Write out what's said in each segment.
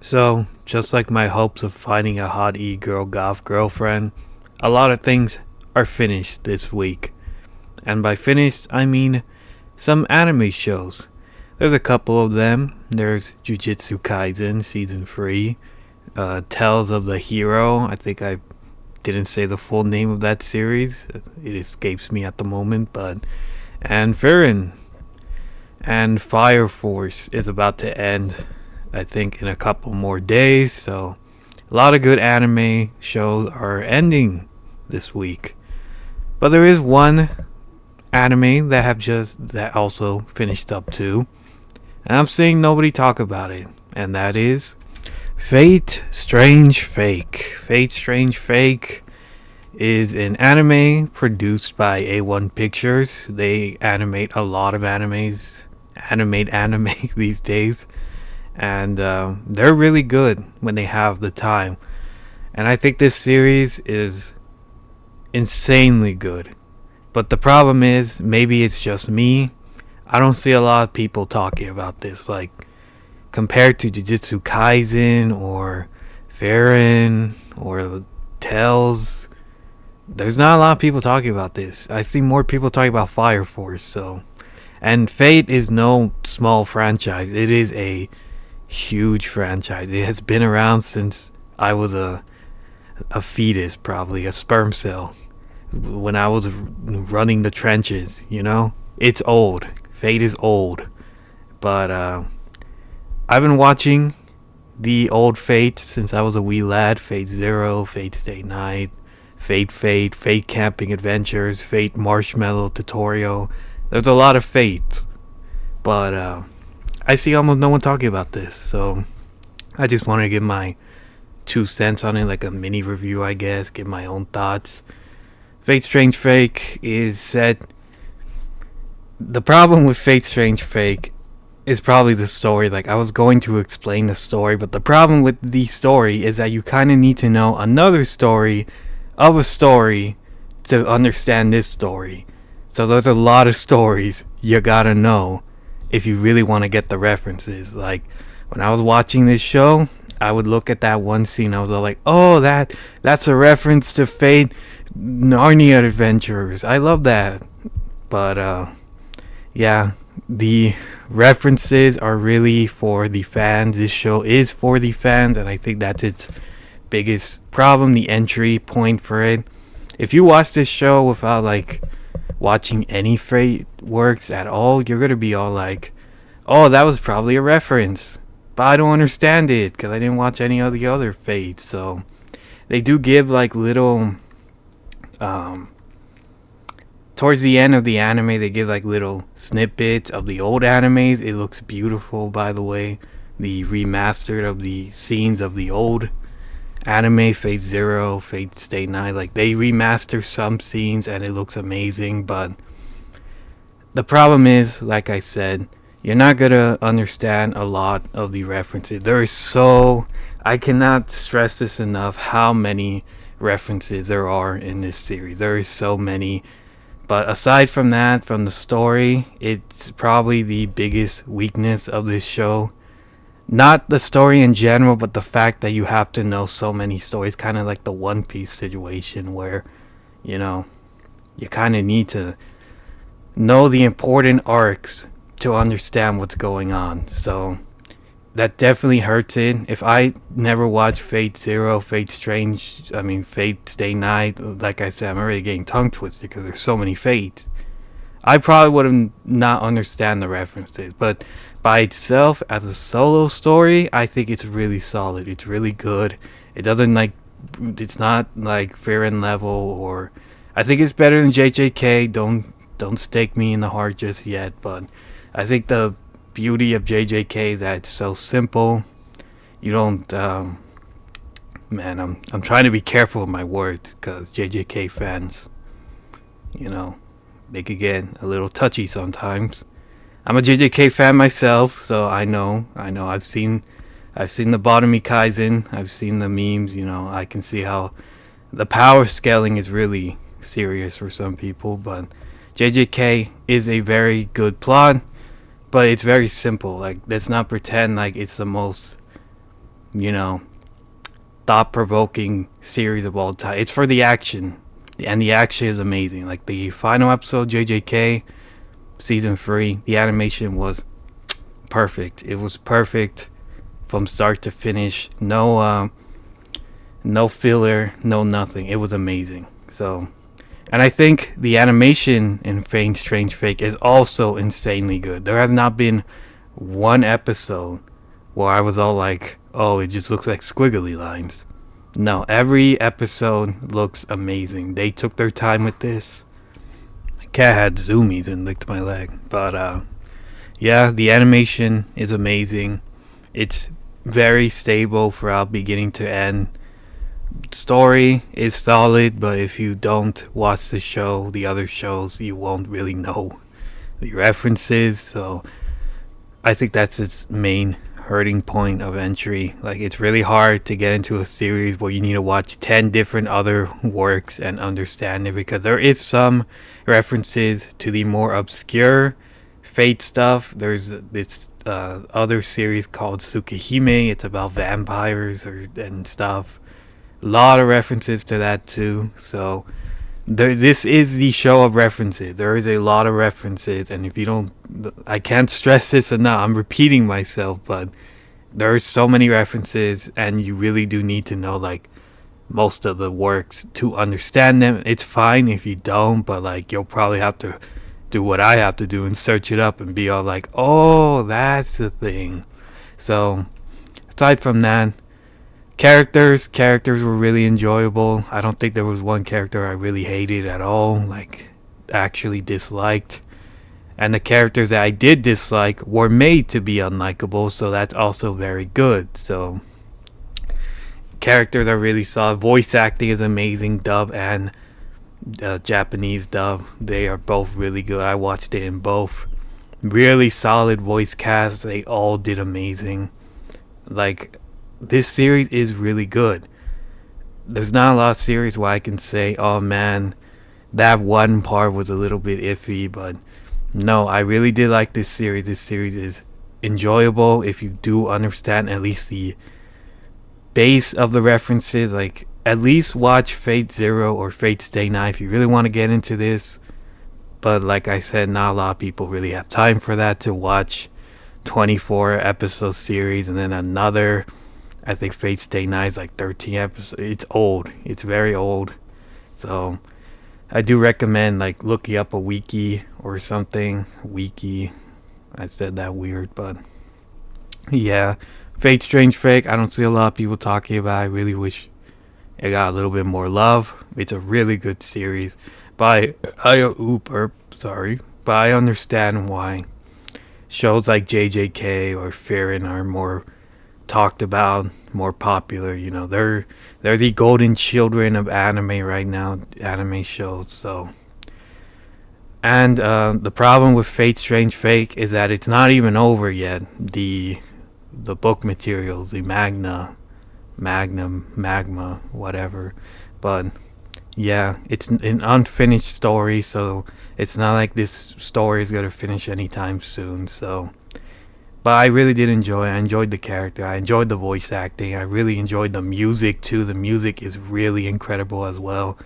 So, just like my hopes of finding a hot e-girl goth girlfriend, a lot of things are finished this week. And by finished, I mean some anime shows. There's a couple of them. There's Jujutsu Kaisen Season 3, Tales of the Hero. I think I didn't say the full name of that series. It escapes me at the moment, but. And Frieren. And Fire Force is about to end, I think, in a couple more days. So, a lot of good anime shows are ending this week. But there is one anime that also finished up too, and I'm seeing nobody talk about it, and that is Fate Strange Fake. Fate Strange Fake is an anime produced by A1 Pictures. They animate a lot of animate anime these days, and they're really good when they have the time. And I think this series is insanely good. But the problem is, maybe it's just me. I don't see a lot of people talking about this. Like, compared to Jujutsu Kaisen or Frieren or Tales, there's not a lot of people talking about this. I see more people talking about Fire Force. So, and Fate is no small franchise. It is a huge franchise. It has been around since I was a fetus, probably a sperm cell, when I was running the trenches. It's old. Fate is old, but I've been watching the old Fate since I was a wee lad. Fate Zero, Fate Stay Night, Fate Camping Adventures, Fate Marshmallow Tutorial. There's a lot of Fate, but I see almost no one talking about this, so I just wanted to give my 2 cents on it, like a mini review, I guess, give my own thoughts. Fate Strange Fake is set. The problem with Fate Strange Fake is probably the story. Like, I was going to explain the story, but the problem with the story is that you kind of need to know another story of a story to understand this story. So there's a lot of stories you gotta know if you really want to get the references. Like, when I was watching this show, I would look at that one scene. I was like, "Oh, that's a reference to Fate Narnia Adventures." I love that. But yeah, the references are really for the fans. This show is for the fans, and I think that's its biggest problem. The entry point for it. If you watch this show without like watching any Fate works at all, you're gonna be all like, "Oh, that was probably a reference." But I don't understand it because I didn't watch any of the other Fates. So they do give like little um towards the end of the anime, they give like little snippets of the old animes. It looks beautiful, by the way. The remastered of the scenes of the old anime, Fate Zero, Fate Stay Night, like they remaster some scenes and it looks amazing. But the problem is, like I said, you're not gonna understand a lot of the references. I cannot stress this enough how many references there are in this series. There is so many. But aside from that, from the story, it's probably the biggest weakness of this show. Not the story in general, but the fact that you have to know so many stories. Kind of like the One Piece situation where, you know, you kind of need to know the important arcs to understand what's going on. So that definitely hurts it. If I never watched Fate Zero, Fate Stay Night, like I said, I'm already getting tongue twisted because there's so many Fates. I probably would have not understand the references, but by itself as a solo story, I think it's really solid. It's really good. It's not like Frieren level, or I think it's better than JJK. Don't stake me in the heart just yet, but I think the beauty of JJK is that it's so simple. You don't, man. I'm trying to be careful with my words because JJK fans, you know, they could get a little touchy sometimes. I'm a JJK fan myself, so I know. I've seen the Bottomy Kaizen. I've seen the memes. You know, I can see how the power scaling is really serious for some people. But JJK is a very good plot, but it's very simple. Like, let's not pretend like it's the most you know, thought provoking series of all time. It's for the action, and the action is amazing. Like the final episode, JJK season 3, the animation was perfect. It was perfect from start to finish. No filler, no nothing. It was amazing. So, and I think the animation in Fate Strange Fake is also insanely good. There has not been one episode where I was all like, "Oh, it just looks like squiggly lines." No, every episode looks amazing. They took their time with this. The cat had zoomies and licked my leg, but yeah, the animation is amazing. It's very stable throughout beginning to end. Story is solid, but if you don't watch the show, the other shows, you won't really know the references. So I think that's its main hurting point of entry. Like, it's really hard to get into a series where you need to watch 10 different other works and understand it, because there is some references to the more obscure Fate stuff. There's this other series called Tsukihime. It's about vampires and stuff. A lot of references to that too. So this is the show of references. There is a lot of references, and if you don't, I can't stress this enough. I'm repeating myself, but there are so many references, and you really do need to know like most of the works to understand them. It's fine if you don't, but like you'll probably have to do what I have to do and search it up and be all like, "Oh, that's the thing." So aside from that, characters were really enjoyable. I don't think there was one character I really hated at all, like actually disliked. And the characters that I did dislike were made to be unlikable, so that's also very good. So characters are really solid. Voice acting is amazing, dub and Japanese dub. They are both really good. I watched it in both. Really solid voice cast. They all did amazing. Like, this series is really good. There's not a lot of series where I can say, "Oh man, that one part was a little bit iffy," but no, I really did like this series. This series is enjoyable if you do understand at least the base of the references. Like, at least watch Fate Zero or Fate Stay Night if you really want to get into this. But like I said, not a lot of people really have time for that, to watch 24 episode series and then another. I think Fate Stay Night is like 13 episodes. It's old. It's very old. So I do recommend like looking up a wiki or something. Wiki. I said that weird, but yeah. Fate Strange Fake, I don't see a lot of people talking about. I really wish it got a little bit more love. It's a really good series. But but I understand why shows like JJK or Farron are more talked about, more popular. You know, they're the golden children of anime right now, anime shows. So, and the problem with Fate Strange Fake is that it's not even over yet. The book materials, the magma, whatever. But yeah, it's an unfinished story, so it's not like this story is gonna finish anytime soon. So, but I really did enjoy it. I enjoyed the character. I enjoyed the voice acting. I really enjoyed the music too. The music is really incredible as well.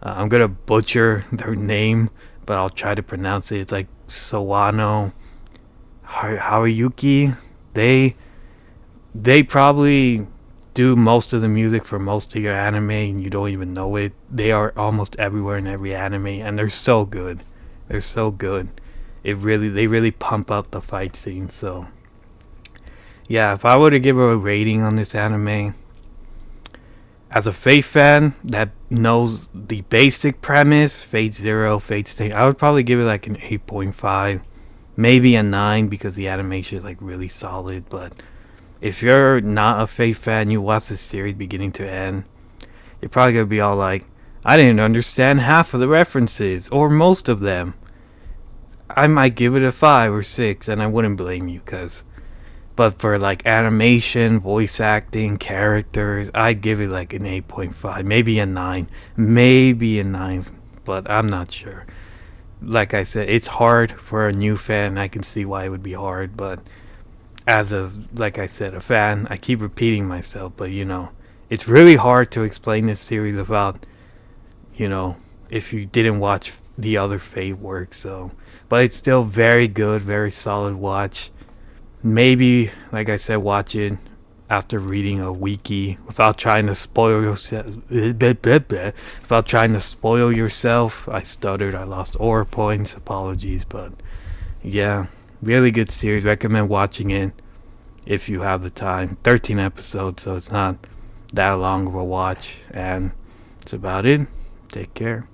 I'm gonna butcher their name, but I'll try to pronounce it. It's like Sawano Haruyuki. They probably do most of the music for most of your anime and you don't even know it. They are almost everywhere in every anime, and they're so good. They're so good. They really pump up the fight scenes. So yeah, if I were to give a rating on this anime, as a Fate fan that knows the basic premise, Fate Zero, Fate Stay, I would probably give it like an 8.5, maybe a 9, because the animation is like really solid. But if you're not a Fate fan, you watch this series beginning to end, you're probably gonna be all like, "I didn't understand half of the references, or most of them." I might give it a 5 or 6, and I wouldn't blame you, but for like animation, voice acting, characters, I'd give it like an 8.5, maybe a 9, but I'm not sure. Like I said, it's hard for a new fan. I can see why it would be hard, but as a, like I said, a fan. I keep repeating myself, but it's really hard to explain this series without, you know, if you didn't watch the other Fate work. So, but it's still very good, very solid watch. Maybe, like I said, watch it after reading a wiki without trying to spoil yourself. Without trying to spoil yourself. I stuttered. I lost aura points. Apologies, but yeah, really good series. Recommend watching it if you have the time. 13 episodes, so it's not that long of a watch, and that's about it. Take care.